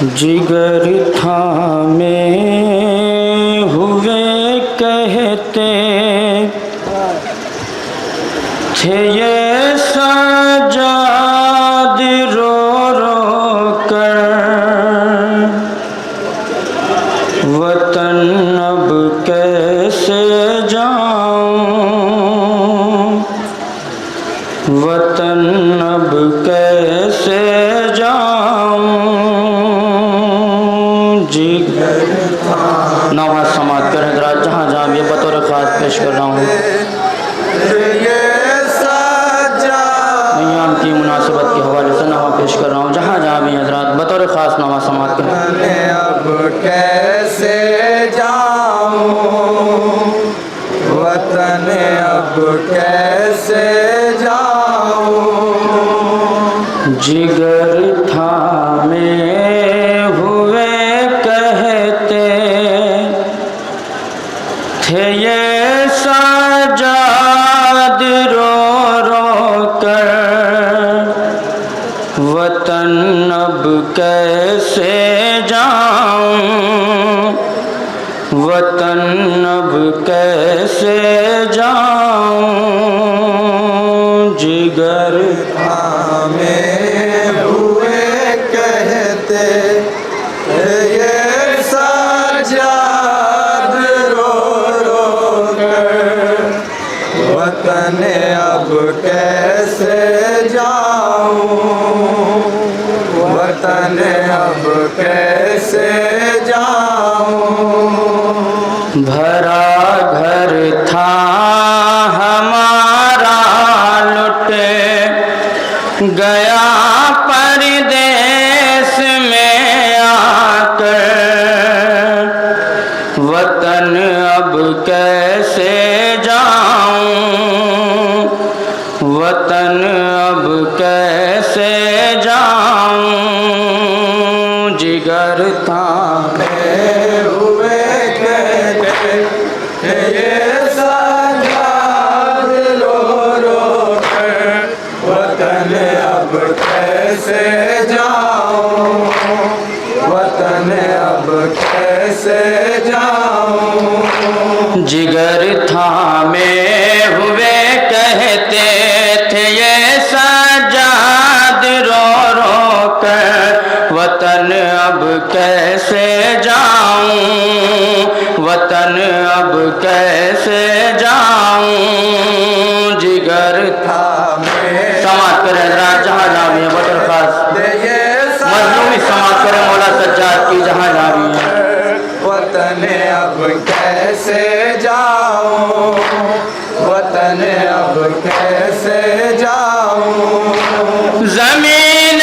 जिगर थामे हुए कहते थे ये सजाद रो रो कर, वतन अब कैसे जाऊं, वतन अब कैसे जाऊं। नवाज समात कर हजरात जहाँ जहाँ भी बतौर ख़ास पेश कर रहा हूँ। अय्याम की मुनासिबत के हवाले से नवा पेश कर रहा हूँ। जहाँ जहाँ भी हजरात बतौर ख़ास नवा समात कर। अब कैसे जाऊँ वतन, अब कैसे जाऊँ। जिगर थामे हुए कहते थे ये सजाद रो रो कर, वतन अब कैसे जाऊं, वतन अब कैसे जाऊं। जिगर थामे हुए कहते ये सजाद रो रो कर, वतन अब कैसे जाऊँ, वतन अब कैसे जाऊँ। भरा घर था हमारा लुटे गया परदेस में आकर, वतन अब कैसे जाऊं, वतन अब कैसे जाऊं। जिगर थामे हुए कहते ये सजाद रो रो कर, वतन अब कैसे जाऊँ, वतन अब कैसे जाऊँ। जिगर थामे हुए कहते थे ये सजाद रो रो कर, वतन अब कैसे जाऊं, वतन अब कैसे जाऊं। जिगर थामे समात करें हजरात जहाँ जहाँ भी है बतर खास ये मजलूमी समात करें मौला सज्जाद की जहाँ जहाँ भी है। वतन अब कैसे जाऊँ, वतन अब कैसे जाऊँ। ज़मीन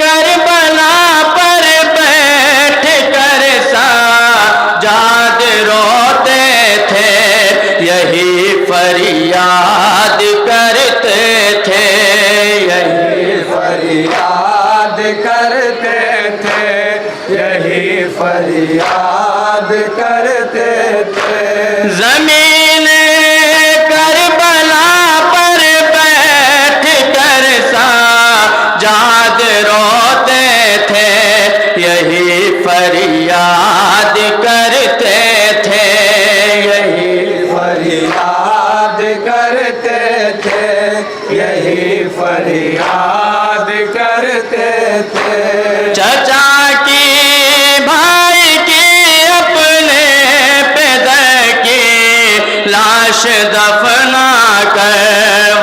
करबला पर बैठ कर सजाद रोते थे, यही फरियाद करते थे, यही फरियाद करते थे, यही फरियाद करते थे। ज़मीन करबला पर बैठ कर सजाद रोते थे, यही फरियाद करते थे, यही फरियाद करते थे, यही फरियाद करते थे। चचा की भाई की अपने पैदर की लाश दफना कर,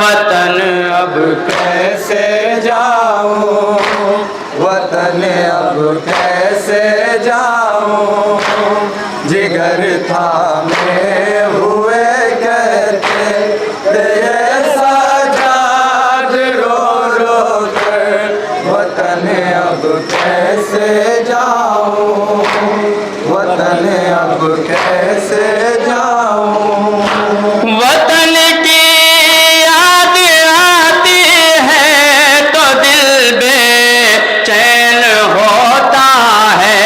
वतन अब कैसे जाऊँ, वतन अब कैसे जाऊँ। जिगर थामे हुए कहते ये सजाद रो रो कर, वतन अब कैसे जाऊँ, वतन अब कैसे जाऊँ। वतन की याद आती है तो दिल बेचैन होता है,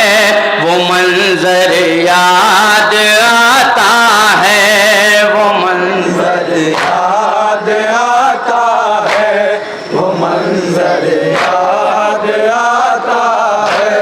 वो मंजर याद आता है, वो मंजर याद आता है, वो मंजर याद आता है।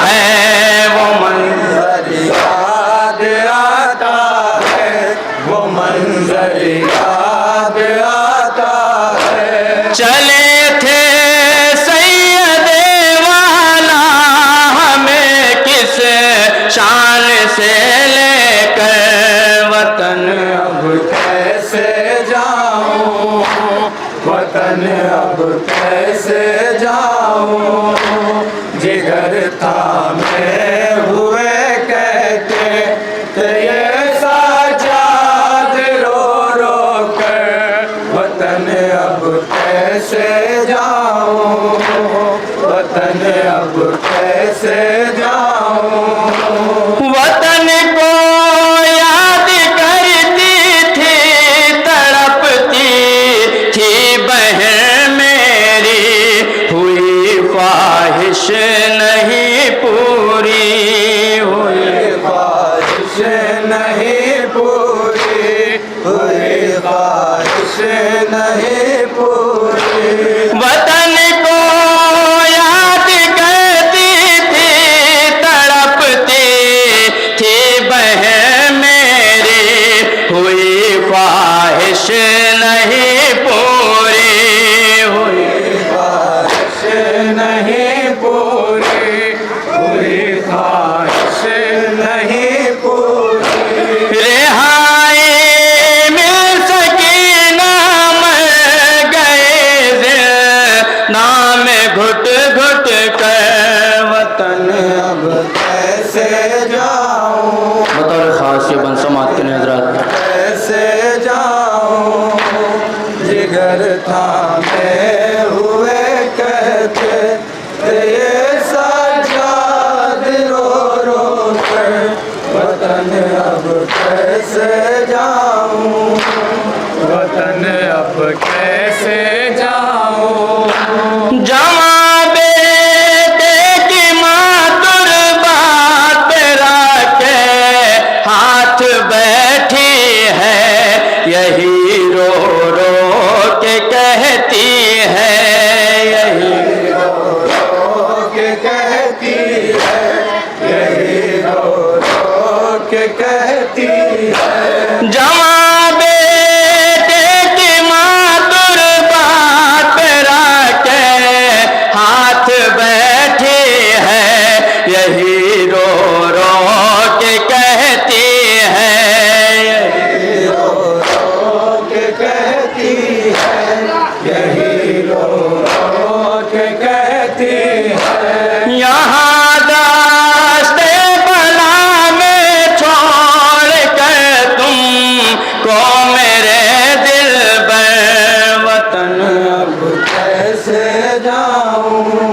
है वो मंजर याद आता है, वो मंजर याद आता है। चले थे सैयदे वाला हमें किस शान से लेकर वतन अब कैसे जाऊं, वतन अब कैसे जाऊं, जिगर थामे हुए कहते थे ये साजाद रो रो कर, वतन अब कैसे जाऊं, वतन अब कैसे जाऊं। वतन को याद करती थी तड़पती थी बहन मेरी, हुई ख्वाहिश नहीं पूरी, हुई ख्वाहिश नहीं पूरी, हुई ख्वाहिश नहीं पूरी। वतन को याद करती थी तड़पती थी बहन मेरी, हुई ख्वाहिश नहीं पूरी, हुई ख्वाहिश नहीं पूरी, हुई ख्वाहिश नहीं पूरी। रिहाई मिल सकी ना मर गए नाम घुट घुट कर वतन अब कैसे जाऊं, बतौर खास ये बन समात के हजरात कैसे जाऊं, जिगर थामे हुए कहते थे ये साजाद रो रो कर, वतन अब कैसे जाऊं, वतन अब कैसे जाऊं। जवां बेटे की मातुर बात रखे हाथ बैठी है, यही रो रो के कहती है, यही के कहती है, यही रो रो के कहती है। जवां बेटे की मातुर बात रखे हाथ बैठी है, यही रो रो के कहती है, यही रो रो के कहती है, यही रो रो के कहती है। यहाँ दास्ते बला में छोड़ कर तुम को मेरे दिल पर वतन अब कैसे जाऊं,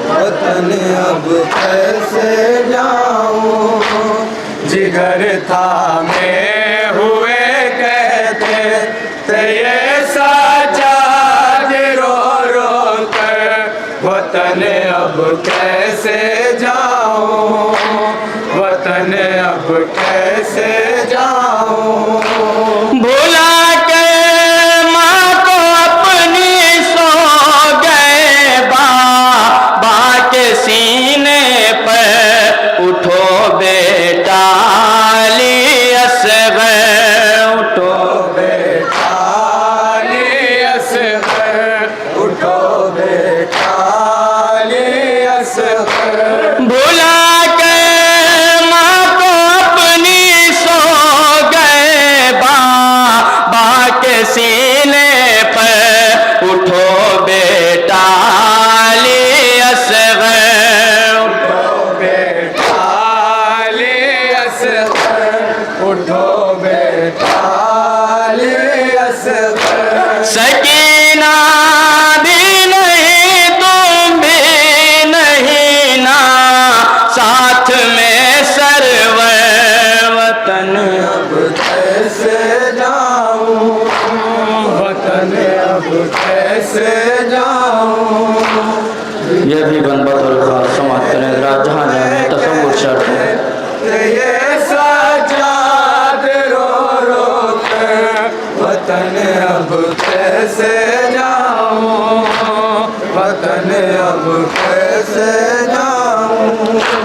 वतन अब कैसे जाऊं, जिगर थामे हुए कहते थे ये साजाद रो रो कर, वतन अब कैसे जाऊं, वतन अब कैसे जाऊं। भुला के माँ को अपनी सो गए बाबा के सीने पर, उठो बेटा अली असग़र, उठो बेटा अली असग़र, उठो बेटा अली असग़र। भुला के माँ को अपनी सो गए बाबा के सीने पर, उठो बेटा अली असग़र, उठो बेटा अली असग़र, उठो बेटा अली असग़र। सकीना भी नहीं तुम भी नहीं ना साथ में सरवर वतन अब कैसे जाऊं, वतन अब कैसे जाऊं। यह भी बनबत और खास समात करें जहाँ जहाँ तसव्वुर शर्त है। ये साजाद रो रो कर, वतन अब कैसे जाऊं, वतन अब कैसे जाऊं।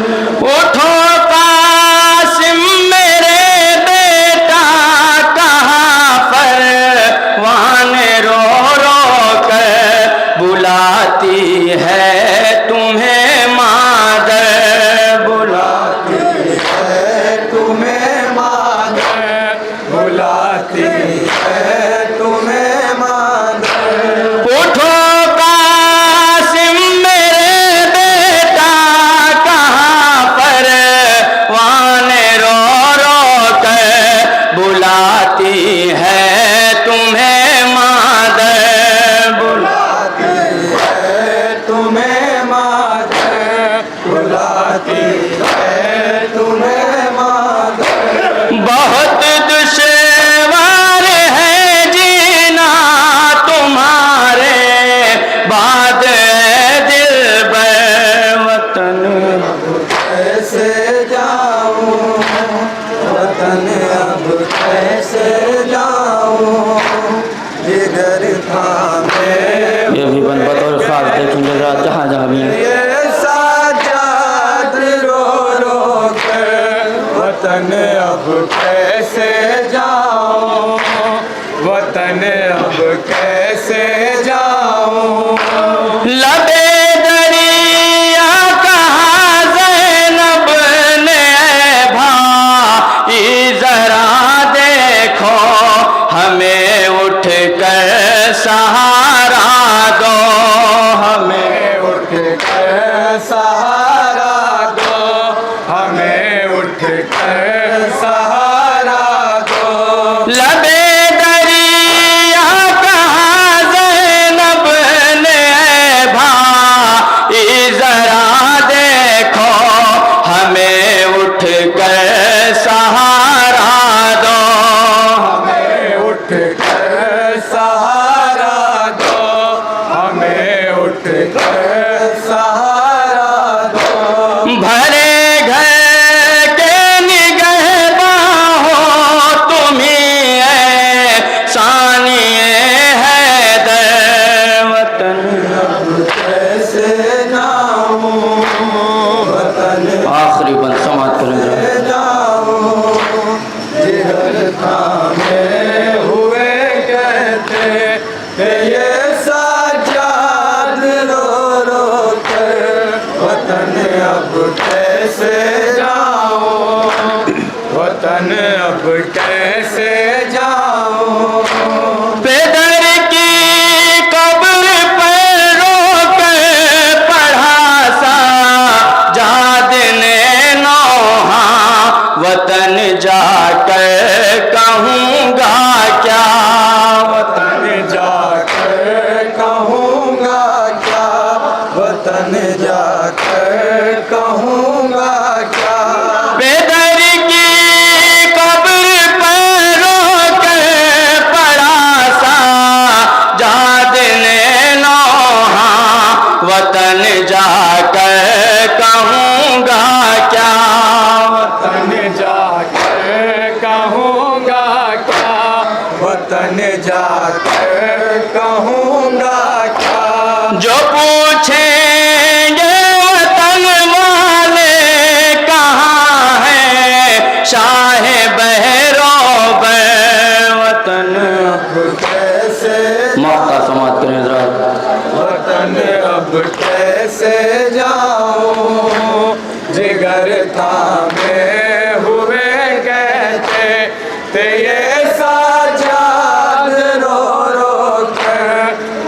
है तुम्हें मादर। बहुत दुश्वार है जीना तुम्हारे बाद दिलबर वतन। कैसे जाऊं वतन अब कैसे जाऊं, जिगर थामे ये भी बन बतौर खास देखेंगे जहाँ जहाँ भी हैं। ये साजाद रो रो कर वतन अब कैसे जाऊं, वतन अब कैसे जाऊं। लबे दरिया कहा ज़ैनब ने भाई जरा देखो हमें उठ कर सहारा दो, हमें उठ कर सहारा दो, हमें उठ कर सहारा दो। लबे दरिया कहा ज़ैनब ने भाई जरा देखो हमें उठ कर सहारा दो, हमें उठ कर सहारा दो, हमें उठ कर सहारा दो। भरे घर के निगहबान हो तुम्ही सानिए है दर वतन। कैसे जाऊं वतन आखिरी बंद समाप्त करेंगे। जाऊं, जिगर थामे हुए कहते थे ये साजाद रो रो कर वतन अब कैसे जाऊं, वतन अब कैसे जाऊं। बेदर की कब्र पर रोकर पढ़ा सा जाद ने नौहा वतन जाकर कहूँगा क्या, वतन जाकर कहूँगा क्या, वतन जाकर कहूँगा क्या। बेदर की कब्र पर रोकर पढ़ा सा जाद ने नौहा वतन जाकर कहूँगा क्या, वतन जाकर कहूँगा क्या, वतन जाकर कहूँगा क्या। जो पूछेंगे वतन वाले कहाँ है शाह बहरो वतन। अब कैसे मौका समाप्त करें हज़रात। वतन अब कैसे जाऊं, जिगर थामे हुए कहते थे ये साजाद रो रो कर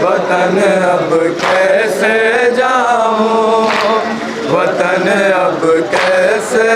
वतन अब कैसे जाऊं, वतन अब कैसे